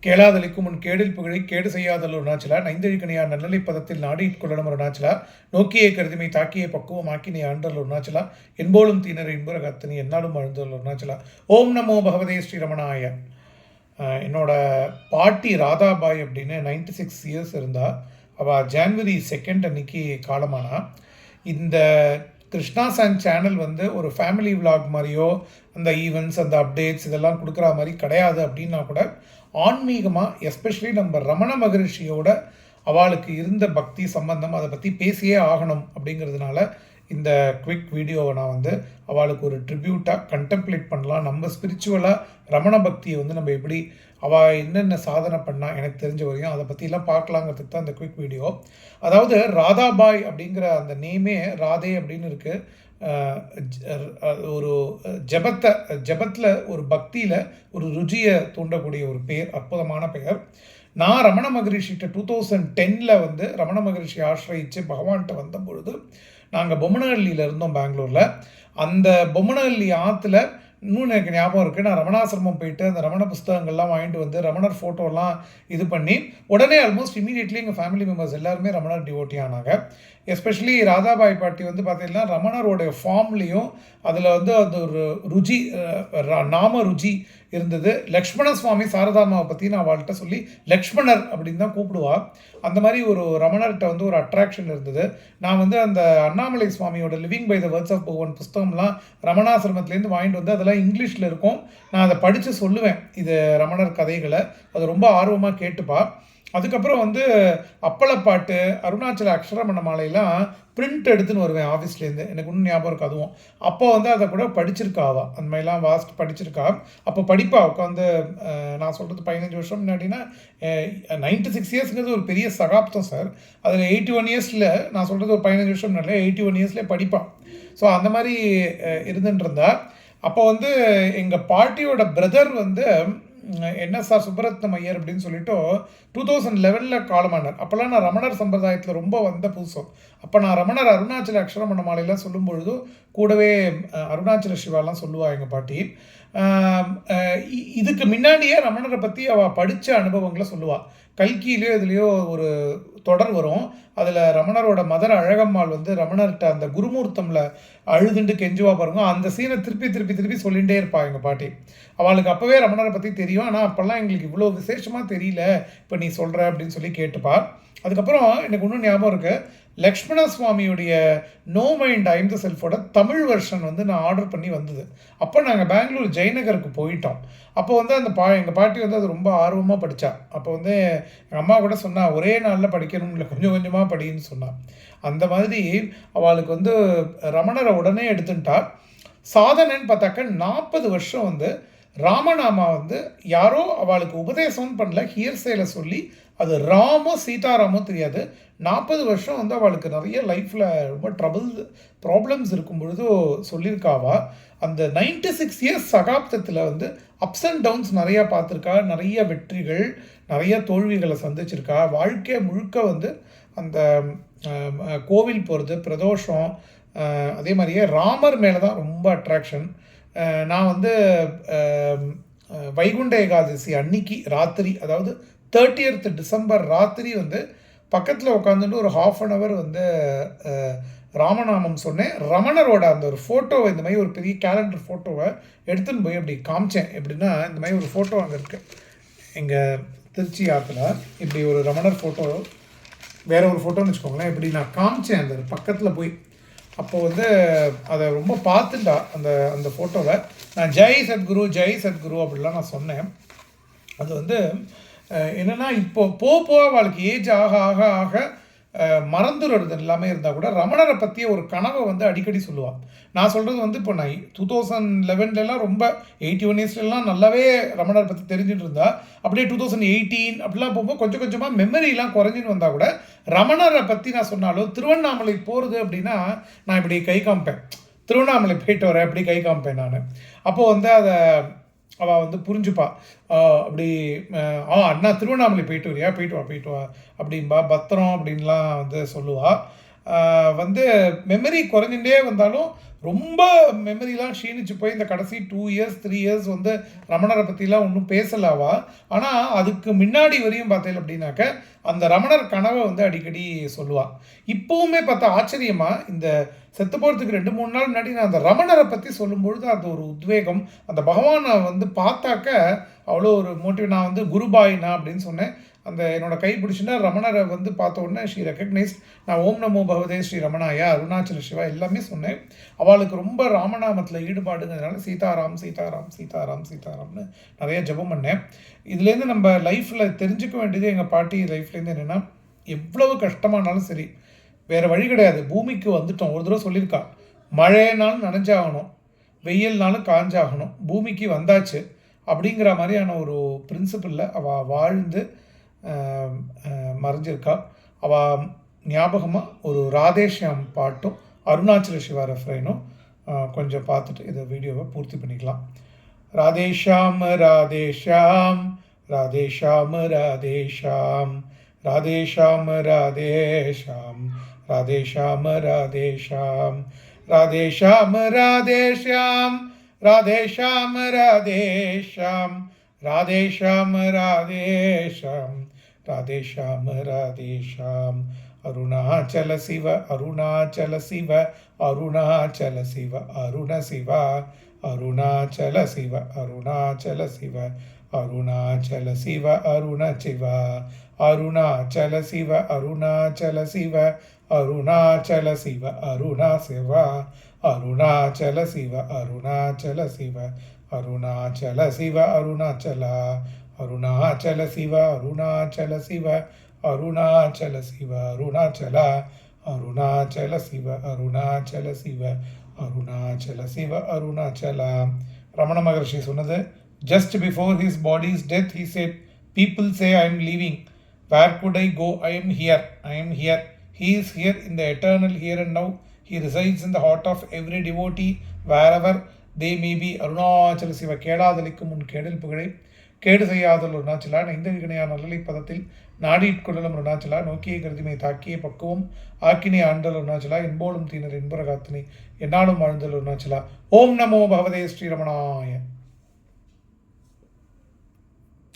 கேளாதலிக்கும் முன் கேடில் புகழை கேடு செய்யாதல் ஒரு நாச்சிலா நைந்தழிக்கணியார் நன்னலை பதத்தில் நாடிக் கொள்ளணும் ஒரு நாச்சிலா நோக்கியே கருதிமை தாக்கிய பக்குவமாக்கினை ஆண்டல் ஒரு நாச்சிலா என்போலும் தீனர் என்புற கத்தனி என்னாலும் வாழ்ந்தல் ஒரு நாச்சிலா. ஓம் நமோ பகவதே ஸ்ரீரமணாய. என்னோட பாட்டி ராதாபாய் அப்படின்னு 96 இயர்ஸ் இருந்தா. அவள் ஜான்வரி 2 அன்னைக்கு காலமானா. இந்த கிருஷ்ணா சான் சேனல் வந்து ஒரு ஃபேமிலி விலாக் மாதிரியோ அந்த ஈவெண்ட்ஸ் அந்த அப்டேட்ஸ் இதெல்லாம் கொடுக்குற மாதிரி கிடையாது. அப்படின்னா கூட ஆன்மீகமாக எஸ்பெஷலி நம்ம ரமண மகரிஷியோட அவளுக்கு இருந்த பக்தி சம்பந்தம் அதை பற்றி பேசியே ஆகணும் அப்படிங்கிறதுனால இந்த குவிக் வீடியோவை நான் வந்து அவளுக்கு ஒரு ட்ரிபியூட்டாக கண்டெம்ப்ளேட் பண்ணலாம். நம்ம ஸ்பிரிச்சுவலாக ரமண பக்தியை வந்து நம்ம எப்படி அவள் என்னென்ன சாதனை பண்ணால் எனக்கு தெரிஞ்ச வரையும் அதை பற்றிலாம் பார்க்கலாங்கிறதுக்கு தான் இந்த குவிக் வீடியோ. அதாவது ராதாபாய் அப்படிங்கிற அந்த நேமே ராதே அப்படின்னு இருக்குது. ஒரு ஜபத்தில் ஒரு பக்தியில் ஒரு ருச்சியை தூண்டக்கூடிய ஒரு பெயர், அற்புதமான பெயர். நான் ரமண மகரிஷிகிட்ட 2010 வந்து ரமண மகரிஷி ஆசிரியிச்சு பகவான்கிட்ட வந்த பொழுது நாங்கள் பொம்மனஹள்ளியில் இருந்தோம் பெங்களூரில். அந்த பொம்மனஹள்ளி ஆற்றுல இன்னும் எனக்கு ஞாபகம் இருக்குது. நான் ரமணாசிரமம் போயிட்டு அந்த ரமண புஸ்தகங்கள்லாம் வாங்கிட்டு வந்து ரமணர் ஃபோட்டோலாம் இது பண்ணி உடனே ஆல்மோஸ்ட் இமீடியட்லி எங்கள் ஃபேமிலி மெம்பர்ஸ் எல்லாருமே ரமணர் டிவோட்டி ஆனாங்க. எஸ்பெஷலி ராதாபாய் பாட்டி வந்து பார்த்தீங்கன்னா ரமணரோடைய ஃபார்ம்லேயும் அதில் வந்து அந்த ஒரு ருச்சி நாம ருச்சி இருந்தது. லக்ஷ்மண சுவாமி சாரதாமாவை பற்றி நான் அவள்கிட்ட சொல்லி லக்ஷ்மணர் அப்படின்னு தான் கூப்பிடுவா. அந்த மாதிரி ஒரு ரமணர்கிட்ட வந்து ஒரு அட்ராக்ஷன் இருந்தது. நான் வந்து அந்த அண்ணாமலை சுவாமியோட living by the words of Bhagavan புஸ்தகம்லாம் ரமணாசிரமத்துலேருந்து வாங்கிட்டு வந்து அதெல்லாம் இங்கிலீஷில் இருக்கும். நான் அதை படித்து சொல்லுவேன் இது ரமணர் கதைகளை. அது ரொம்ப ஆர்வமாக கேட்டுப்பா. அதுக்கப்புறம் வந்து அப்பளப்பாட்டு அருணாச்சல அக்ஷரமண மாலையெல்லாம் பிரிண்ட் எடுத்துன்னு வருவேன் ஆஃபீஸ்லேருந்து. எனக்கு இன்னும் ஞாபகம் இருக்குது அதுவும். அப்போ வந்து அதை கூட படிச்சிருக்காவா, அந்த மாதிரிலாம் வாசிட்டு படிச்சிருக்கா. அப்போ படிப்பா உட்காந்து. நான் சொல்கிறது 15 வருஷம் முன்னாடினா 96 இயர்ஸ்ங்கிறது ஒரு பெரிய சகாப்தம் சார். அதில் 81 இயர்ஸில் நான் சொல்கிறது ஒரு 15 வருஷம் முன்னாடி 81 இயர்ஸ்லேயே படிப்பான். ஸோ அந்த மாதிரி இருந்துட்டு இருந்தா. அப்போ வந்து எங்கள் பாட்டியோட பிரதர் வந்து NSR சுப்பரத்னம் ஐயர் அப்படின்னு சொல்லிட்டு 2011 காலமானார். அப்போல்லாம் நான் ரமணர் சம்பிரதாயத்தில் ரொம்ப வந்த புதுசம். அப்போ நான் ரமணர் அருணாச்சல அக்ஷரமண மாலையெல்லாம் சொல்லும் பொழுது கூடவே அருணாச்சல சிவாலாம் சொல்லுவாள் எங்கள் பாட்டி. இதுக்கு முன்னாடியே ரமணரை பற்றி அவள் படித்த அனுபவங்களை சொல்லுவாள். கல்கியிலையோ இதுலேயோ ஒரு தொடர் வரும். அதில் ரமணரோட மதர் அழகம்மாள் வந்து ரமணர்கிட்ட அந்த குருமூர்த்தமில் அழுதுண்டு கெஞ்சுவா பாருங்க. அந்த சீனை திருப்பி திருப்பி திருப்பி சொல்லிகிட்டே இருப்பாள் எங்கள் பாட்டி. அவளுக்கு அப்போவே ரமணரை பற்றி தெரியும். ஆனால் அப்போல்லாம் எங்களுக்கு இவ்வளோ விசேஷமாக தெரியல, இப்போ நீ சொல்கிற அப்படின்னு சொல்லி கேட்டுப்பா. அதுக்கப்புறம் எனக்கு இன்னும் ஞாபகம் இருக்குது, லக்ஷ்மண சுவாமியுடைய நோ மைண்ட் ஐம் த செல்ஃபோட தமிழ் வெர்ஷன் வந்து நான் ஆர்டர் பண்ணி வந்தது. அப்போ நாங்கள் பெங்களூர் ஜெயநகருக்கு போயிட்டோம். அப்போ வந்து அந்த எங்கள் பாட்டி வந்து அது ரொம்ப ஆர்வமாக படித்தா. அப்போ வந்து எங்கள் அம்மா கூட சொன்னா ஒரே நாளில் படிக்கணும் இல்லை கொஞ்சம் கொஞ்சமாக படின்னு சொன்னான். அந்த மாதிரி அவளுக்கு வந்து ரமணரை உடனே எடுத்துட்டா. சாதனைன்னு பார்த்தாக்க 40 வருஷம் வந்து ராமநாமா வந்து யாரோ அவளுக்கு உபதேசம் பண்ணல, ஹியர்சேல சொல்லி அது ராமோ சீதாராமோ தெரியாது. 40 வருஷம் வந்து அவளுக்கு நிறைய லைஃப்பில் ரொம்ப ப்ராப்ளம்ஸ் இருக்கும் பொழுது சொல்லியிருக்காவா. அந்த 96 இயர்ஸ் சகாப்தத்தில் வந்து அப்ஸ் அண்ட் டவுன்ஸ் நிறையா பார்த்துருக்கா. நிறைய வெற்றிகள், நிறைய தோல்விகளை சந்திச்சிருக்கா. வாழ்க்கை முழுக்க வந்து அந்த கோவில் போகிறது, பிரதோஷம், அதே மாதிரியே ராமர் மேலே தான் ரொம்ப அட்ராக்ஷன். நான் வந்து வைகுண்ட ஏகாதசி அன்னைக்கு ராத்திரி, அதாவது 30th டிசம்பர் ராத்திரி வந்து பக்கத்தில் உட்காந்துட்டு ஒரு ½ அன் ஹவர் வந்து ராமநாமம் சொன்னேன். ரமணரோட அந்த ஒரு ஃபோட்டோவை, இந்த மாதிரி ஒரு பெரிய கேலண்டர் ஃபோட்டோவை எடுத்துன்னு போய் அப்படி காமிச்சேன். எப்படின்னா இந்த மாதிரி ஒரு ஃபோட்டோ அங்கே இருக்குது எங்கள் திருச்சி ஆற்றுல. இப்படி ஒரு ரமணர் ஃபோட்டோ, வேற ஒரு ஃபோட்டோன்னு வச்சுக்கோங்களேன். இப்படி நான் காமிச்சேன் அந்த பக்கத்தில் போய். அப்போ வந்து அதை ரொம்ப பார்த்துட்டா அந்த ஃபோட்டோவை. நான் ஜெய் சத்குரு அப்படிலாம் நான் சொன்னேன். அது வந்து என்னென்னா இப்போ போக அவளுக்கு ஏஜ் ஆக ஆக ஆக மறந்துடுறது எல்லாமே இருந்தால் கூட ரமணரை பற்றிய ஒரு கனவை வந்து அடிக்கடி சொல்லுவாள். நான் சொல்கிறது வந்து இப்போ நான் 2011 ரொம்ப 81 இயர்ஸ்லாம் நல்லாவே ரமணரை பற்றி தெரிஞ்சுட்டு இருந்தா. அப்படியே 2018 அப்படிலாம் போகும்போது கொஞ்சம் கொஞ்சமாக மெமரிலாம் குறைஞ்சின்னு வந்தால் கூட ரமணரை பற்றி நான் சொன்னாலும் திருவண்ணாமலை போகிறது அப்படின்னா நான் இப்படி கை காமிப்பேன். திருவண்ணாமலை போயிட்டு வரேன் அப்படி கை காமிப்பேன் நான். அப்போது வந்து அதை அவள் வந்து புரிஞ்சுப்பா. அப்படி அண்ணா திருவண்ணாமலை போயிட்டு வரியா, போயிட்டு வா அப்படின்பா. பத்திரம் அப்படின்லாம் வந்து சொல்லுவாள். வந்து மெமரி குறைஞ்சுட்டே வந்தாலும் ரொம்ப மெமரிலாம் க்ஷீணிச்சு போய் இந்த கடைசி 2 இயர்ஸ் 3 இயர்ஸ் வந்து ரமணரை பற்றிலாம் ஒன்றும் பேசலாவா. ஆனால் அதுக்கு முன்னாடி வரையும் பார்த்தேன் அப்படின்னாக்க அந்த ரமணர் கனவை வந்து அடிக்கடி சொல்லுவாள். இப்போவுமே பார்த்தா ஆச்சரியமாக இந்த செத்து போகிறதுக்கு 2-3 நாள் முன்னாடி நான் அந்த ரமணரை பற்றி சொல்லும்பொழுது அது ஒரு உத்வேகம், அந்த பகவானை வந்து பார்த்தாக்க அவ்வளோ ஒரு மோட்டிவ். நான் வந்து குருபாயினா அப்படின்னு சொன்னேன். அந்த என்னோட கை பிடிச்சுன்னா ரமணரை வந்து பார்த்த உடனே ஸ்ரீ ரெக்கக்னைஸ். நான் ஓம் நமோ பகவதே ஸ்ரீ ரமணாயா அருணாச்சல சிவா எல்லாமே சொன்னேன். அவளுக்கு ரொம்ப ராமநாமத்தில் ஈடுபாடுங்கிறதுனால சீதாராம் சீதாராம் சீதாராம் சீதாராம்னு நிறைய ஜெபம் பண்ணேன். இதுலேருந்து நம்ம லைஃப்பில் தெரிஞ்சுக்க வேண்டியது எங்கள் பாட்டி லைஃப்லேருந்து என்னென்னா, எவ்வளவு கஷ்டமானாலும் சரி வேறு வழி கிடையாது, பூமிக்கு வந்துட்டோம். ஒரு தடவை சொல்லியிருக்கா, மழைனாலும் நனைஞ்சாகணும், வெயில்னாலும் காஞ்சாகணும், பூமிக்கு வந்தாச்சு அப்படிங்கிற மாதிரியான ஒரு பிரின்சிபலில் அவள் வாழ்ந்து மறைஞ்சிருக்கா. அவள் ஞாபகமாக ஒரு ராதேஷ்யாம் பாட்டும் அருணாச்சல சிவா ரெஃப்ரைனும் கொஞ்சம் பார்த்துட்டு இதை வீடியோவை பூர்த்தி பண்ணிக்கலாம். ராதேஷாம் ராதேஷாம் ராதேஷாம் ராதேஷாம் ராதேஷாம் ராதேஷாம் ராதேஷாம் ராதேஷாம் ராதேஷாம் ராதேஷாம் ராதேஷாம் ராதேஷாம் ராதேஷாம் ராதேஷாம் ராதேஷாம் ராதேஷாம் அருணாச்சல சிவ அருணாச்சல சிவ அருணாச்சல சிவ அருண சிவா அருணாச்சல சிவ அருணாச்சல சிவ அருணாச்சல சிவ அருண சிவா அருணாச்சல சிவ அருணாச்சல சிவ அருணாச்சல சிவ அருணா சிவா அருணாச்சல சிவ அருணாச்சல சிவ அருணாச்சல சிவ அருணாச்சல அருணாச்சல சிவ அருணாச்சல சிவ அருணாச்சல சிவ அருணாச்சல அருணாச்சல சிவ அருணாச்சல சிவ அருணாச்சல சிவ அருணாச்சல. ரமண மகர்ஷி சொன்னது, just before his body's death he said, people say I am leaving, where could I go? I am here, I am here. He is here in the eternal here and now. He resides in the heart of every devotee wherever they may be. Arunachal சிவ கேடாதலிக்கும் உன் கேடல் புகழை கேடு செய்யாதல் அருணாச்சலா நைந்த விகனையா நல்லலை பதத்தில் நாடிட்கொள்ளலும் அருணாச்சலா நோக்கிய கருதிமை தாக்கிய பக்குவம் ஆக்கினை ஆண்டல் அருணாச்சலா என்போலும் தீனர் என்புற காத்தினை என்னாலும் வாழ்ந்தல் அருணாச்சலா. ஓம் நமோ பகவதே ஸ்ரீரமணாய.